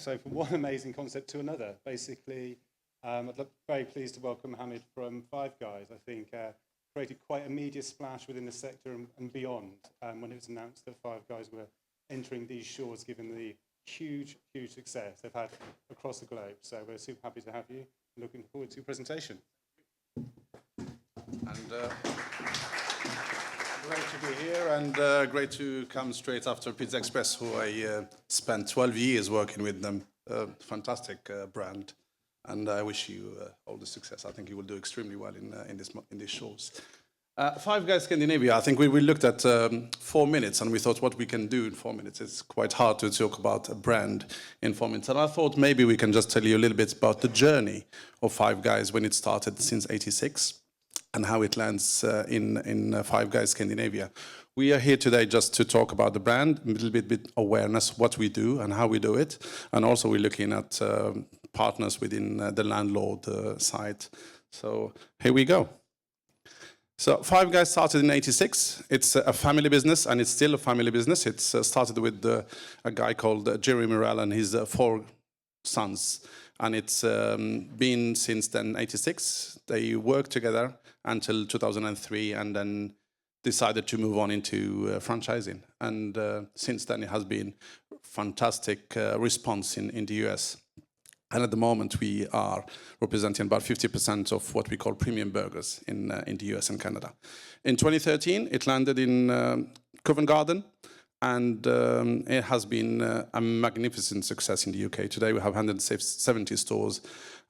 so from one amazing concept to another. Basically, I'm very pleased to welcome Hamid from Five Guys. I think created quite a media splash within the sector and beyond when it was announced that Five Guys were entering these shores, given the huge success they've had across the globe. So we're super happy to have you. Looking forward to your presentation. And great to be here, and great to come straight after Pizza Express, who I spent 12 years working with them. Fantastic brand, and I wish you all the success. I think you will do extremely well in these shows. Five Guys Scandinavia, I think we looked at 4 minutes, and we thought what we can do in 4 minutes. It's quite hard to talk about a brand in 4 minutes. And I thought maybe we can just tell you a little bit about the journey of Five Guys when it started since '86 and how it lands in Five Guys Scandinavia. We are here today just to talk about the brand, a little bit awareness, what we do and how we do it. And also we're looking at partners within the landlord side. So here we go. So Five Guys started in '86. It's a family business, and it's still a family business. It's started with a guy called Jerry Morel and his 4 sons. And it's been since then '86. They worked together until 2003, and then decided to move on into franchising. And since then, it has been fantastic response in the US. And at the moment, we are representing about 50% of what we call premium burgers in the US and Canada. In 2013, it landed in Covent Garden, and it has been a magnificent success in the UK. Today, we have 170 stores,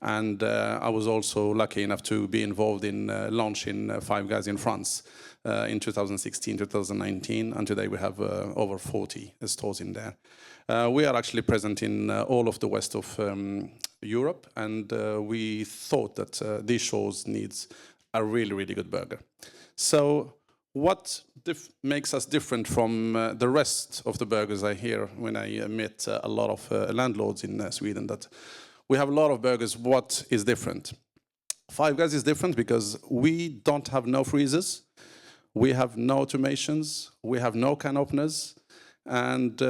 and I was also lucky enough to be involved in launching Five Guys in France in 2016, 2019, and today we have over 40 stores in there. We are actually present in all of the west of Europe, and we thought that these shows needs a really good burger. So what makes us different from the rest of the burgers I hear when I meet a lot of landlords in Sweden? That we have a lot of burgers. What is different? Five Guys is different because we don't have no freezers, we have no automations, we have no can openers, and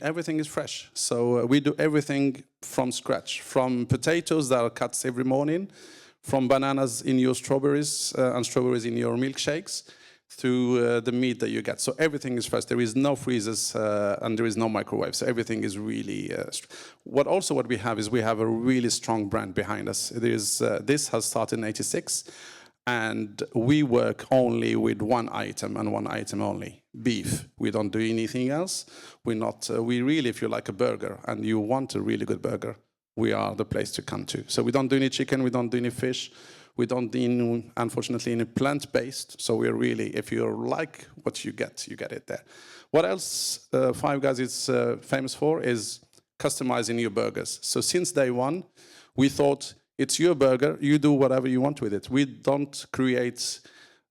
everything is fresh. So we do everything from scratch, from potatoes that are cut every morning, from bananas in your strawberries and strawberries in your milkshakes, through the meat that you get. So everything is fresh. There is no freezers and there is no microwave. So everything is really... What we have is we have a really strong brand behind us. This has started in '86, and we work only with one item and one item only: beef. We don't do anything else. We really, if you like a burger and you want a really good burger, we are the place to come to. So we don't do any chicken, we don't do any fish, we don't do, unfortunately, any plant-based. So we're really, if you like what you get it there. What else Five Guys is famous for is customizing your burgers. So since day one, we thought it's your burger, you do whatever you want with it. We don't create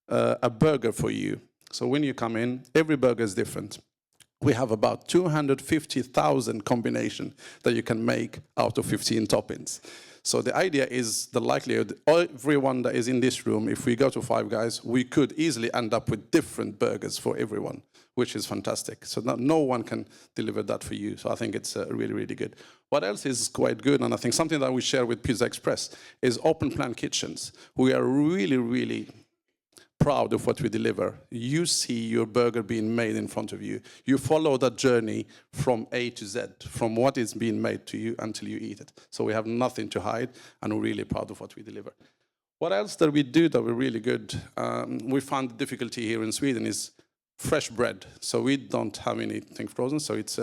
a burger for you. So when you come in, every burger is different. We have about 250,000 combinations that you can make out of 15 toppings. So the idea is the likelihood, everyone that is in this room, if we go to Five Guys, we could easily end up with different burgers for everyone, which is fantastic. So no one can deliver that for you. So I think it's really good. What else is quite good, and I think something that we share with Pizza Express, is open plan kitchens. We are really proud of what we deliver. You see your burger being made in front of you. You follow that journey from A to Z, from what is being made to you until you eat it. So we have nothing to hide, and we're really proud of what we deliver. What else that we do that we're really good? We found the difficulty here in Sweden is fresh bread. So we don't have anything frozen. So it's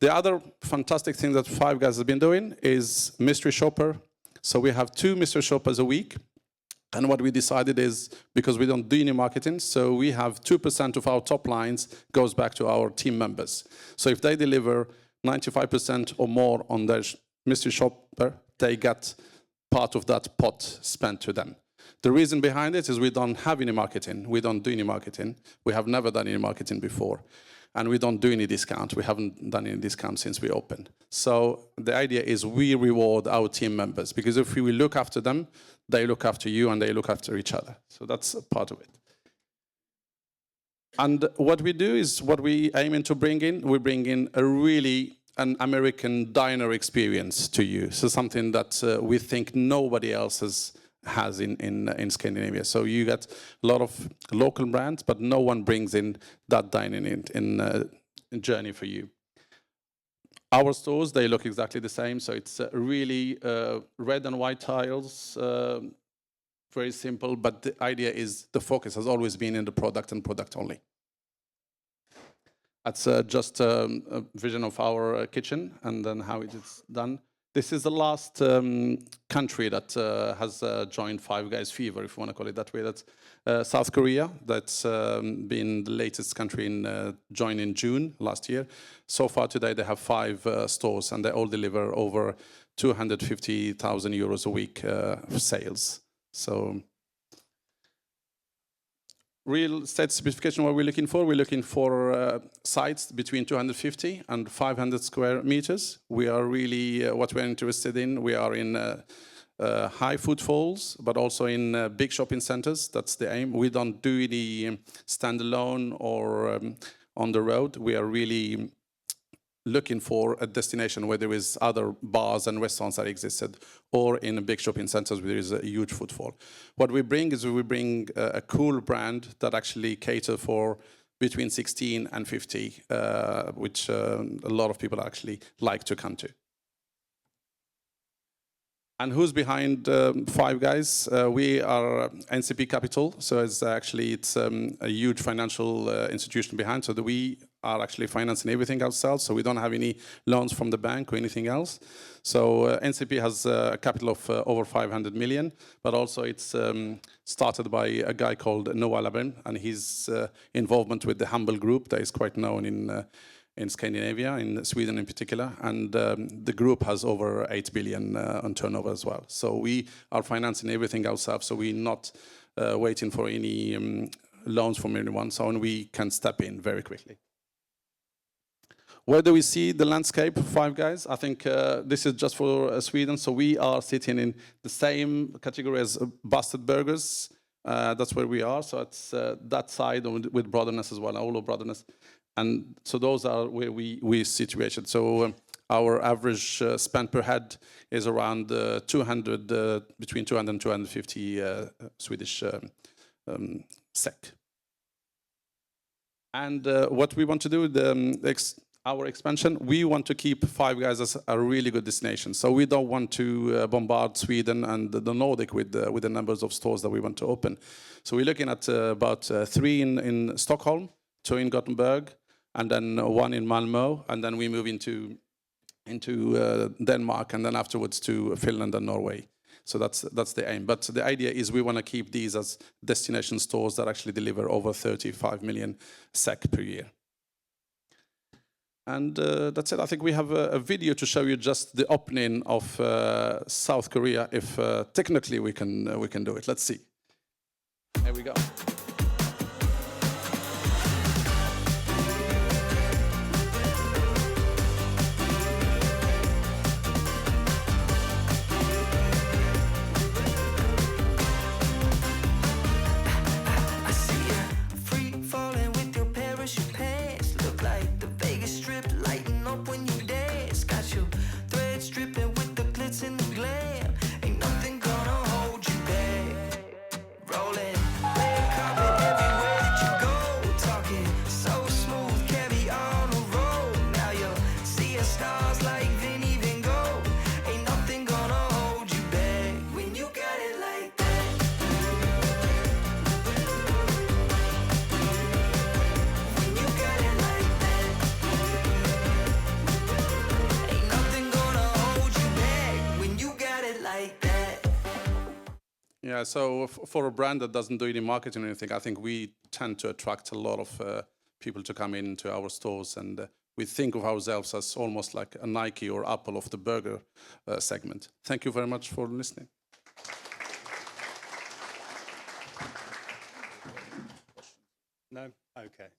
the other fantastic thing that Five Guys has been doing is mystery shopper. So we have 2 mystery shoppers a week. And what we decided is, because we don't do any marketing, so we have 2% of our top lines goes back to our team members. So if they deliver 95% or more on their mystery shopper, they get part of that pot spent to them. The reason behind it is we don't have any marketing. We don't do any marketing. We have never done any marketing before. And we don't do any discount. We haven't done any discount since we opened. So the idea is we reward our team members, because if we look after them, they look after you and they look after each other. So that's a part of it. And what we do is what we aim to bring in. We bring in a really an American diner experience to you. So something that we think nobody else has in Scandinavia. So you get a lot of local brands, but no one brings in that dining in journey for you. Our stores, they look exactly the same. So it's really red and white tiles, very simple. But the idea is the focus has always been in the product and product only. That's just a vision of our kitchen and then how it is done. This is the last country that has joined Five Guys Fever, if you want to call it that way. That's South Korea. That's been the latest country in joined in June last year. So far today they have 5 stores and they all deliver over 250,000 euros a week sales. So real estate specification, what we're looking for sites between 250 and 500 square meters. We are really, what we're interested in, we are in high footfalls, but also in big shopping centers. That's the aim. We don't do any standalone or on the road. We are really looking for a destination where there is other bars and restaurants that existed, or in big shopping centers where there is a huge footfall. What we bring is we bring a cool brand that actually cater for between 16 and 50, which a lot of people actually like to come to. And who's behind Five Guys? We are NCP Capital, so it's a huge financial institution behind, so that we are actually financing everything ourselves, so we don't have any loans from the bank or anything else. So NCP has a capital of over 500 million, but also it's started by a guy called Noah Labren, and his involvement with the Humble Group that is quite known in Scandinavia, in Sweden in particular, and the group has over 8 billion on turnover as well. So we are financing everything ourselves, so we're not waiting for any loans from anyone, so we can step in very quickly. Where do we see the landscape of Five Guys? I think this is just for Sweden, so we are sitting in the same category as Busted Burgers. That's where we are, so it's that side with Brotherness as well, Olo Brotherness. And so those are where we situated. So our average spend per head is around 200, between 200 and 250 Swedish SEK. And what we want to do, our expansion, we want to keep Five Guys as a really good destination. So we don't want to bombard Sweden and the Nordic with the numbers of stores that we want to open. So we're looking at about 3 in Stockholm, 2 in Gothenburg, and then 1 in Malmö, and then we move into Denmark, and then afterwards to Finland and Norway. So that's the aim. But the idea is we want to keep these as destination stores that actually deliver over 35 million SEK per year. And that's it. I think we have a video to show you just the opening of South Korea. If technically we can do it. Let's see. Here we go. Yeah, so for a brand that doesn't do any marketing or anything, I think we tend to attract a lot of people to come into our stores, and we think of ourselves as almost like a Nike or Apple of the burger segment. Thank you very much for listening. No? Okay.